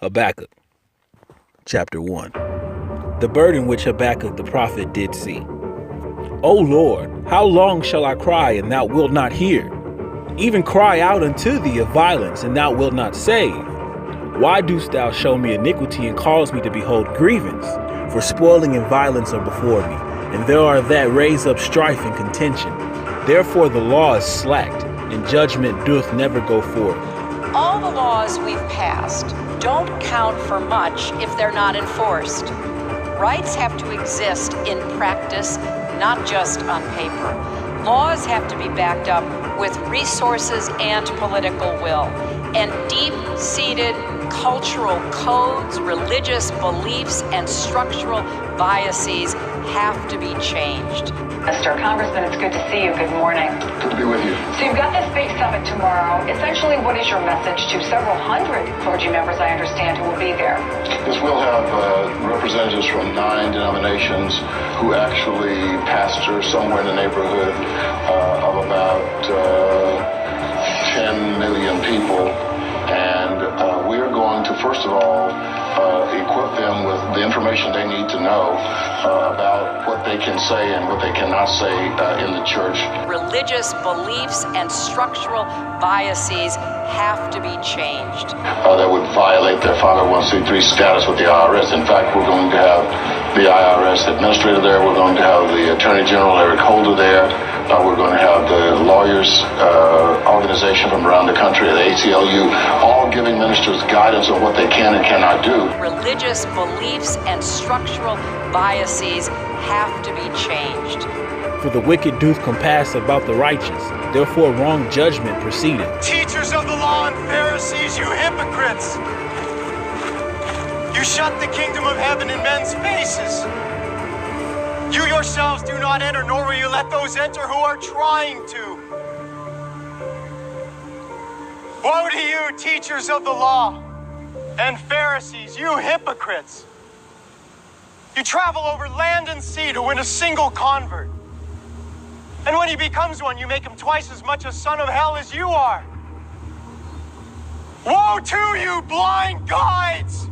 Habakkuk, chapter 1. The burden which Habakkuk the prophet did see. O Lord, how long shall I cry, and thou wilt not hear? Even cry out unto thee of violence, and thou wilt not save. Why dost thou show me iniquity, and cause me to behold grievance? For spoiling and violence are before me, and there are that raise up strife and contention. Therefore the law is slacked, and judgment doth never go forth. All the laws we've passed don't count for much if they're not enforced. Rights have to exist in practice, not just on paper. Laws have to be backed up with resources and political will. And deep-seated cultural codes, religious beliefs, and structural biases have to be changed. Mr. Congressman, it's good to see you. Good morning. Good to be with you. So you've got this big summit tomorrow. Essentially, what is your message to several hundred clergy members, I understand, who will be there? Yes, we'll have representatives from 9 denominations who actually pastor somewhere in the neighborhood of about 10 million people. And we're going to, first of all, equip them with the information they need to know about what they can say and what they cannot say in the church. Religious beliefs and structural biases have to be changed. That would violate their 501c3 status with the IRS. In fact, we're going to have the IRS administrator there. We're going to have the Attorney General, Eric Holder, there. We're going to have the lawyers organization from around the country, the ACLU, all giving ministers guidance on what they can and cannot do. Religious beliefs and structural biases have to be changed. For the wicked doth compass about the righteous, therefore wrong judgment proceedeth. Teachers of the law and Pharisees, you hypocrites! You shut the kingdom of heaven in men's faces. You yourselves do not enter, nor will you let those enter who are trying to. Woe to you, teachers of the law and Pharisees, you hypocrites! You travel over land and sea to win a single convert. And when he becomes one, you make him twice as much a son of hell as you are. Woe to you, blind guides!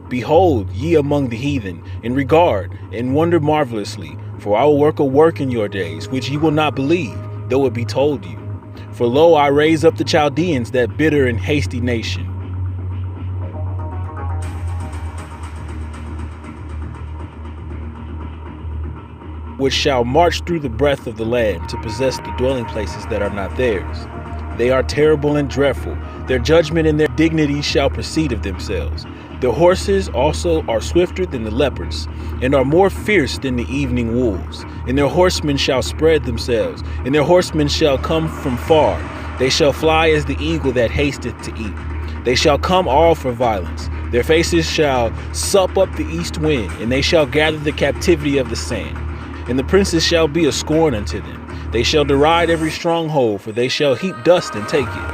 Behold, ye among the heathen, and regard, and wonder marvelously, for I will work a work in your days, which ye will not believe, though it be told you. For lo, I raise up the Chaldeans, that bitter and hasty nation. Which shall march through the breadth of the land, to possess the dwelling places that are not theirs. They are terrible and dreadful. Their judgment and their dignity shall proceed of themselves. Their horses also are swifter than the leopards, and are more fierce than the evening wolves. And their horsemen shall spread themselves, and their horsemen shall come from far. They shall fly as the eagle that hasteth to eat. They shall come all for violence. Their faces shall sup up the east wind, and they shall gather the captivity of the sand. And the princes shall be a scorn unto them. They shall deride every stronghold, for they shall heap dust and take it.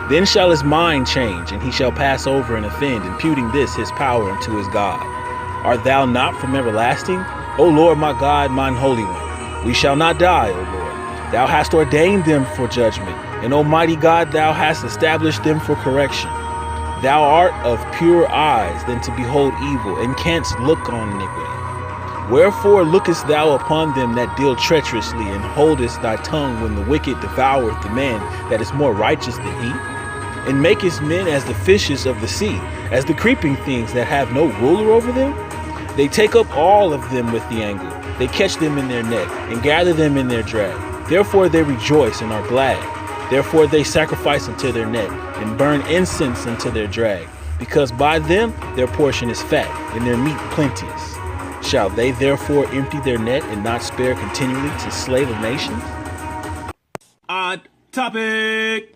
Then shall his mind change, and he shall pass over and offend, imputing this his power unto his God. Art thou not from everlasting? O Lord my God, mine Holy One. We shall not die, O Lord. Thou hast ordained them for judgment, and Almighty God, thou hast established them for correction. Thou art of purer eyes than to behold evil, and canst look on iniquity. Wherefore lookest thou upon them that deal treacherously, and holdest thy tongue when the wicked devoureth the man that is more righteous than he? And makest men as the fishes of the sea, as the creeping things that have no ruler over them? They take up all of them with the angle. They catch them in their net, and gather them in their drag. Therefore they rejoice and are glad. Therefore they sacrifice unto their net, and burn incense unto their drag. Because by them their portion is fat, and their meat plenteous. Shall they therefore empty their net, and not spare continually to slay the nations? Odd topic!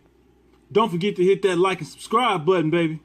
Don't forget to hit that like and subscribe button, baby.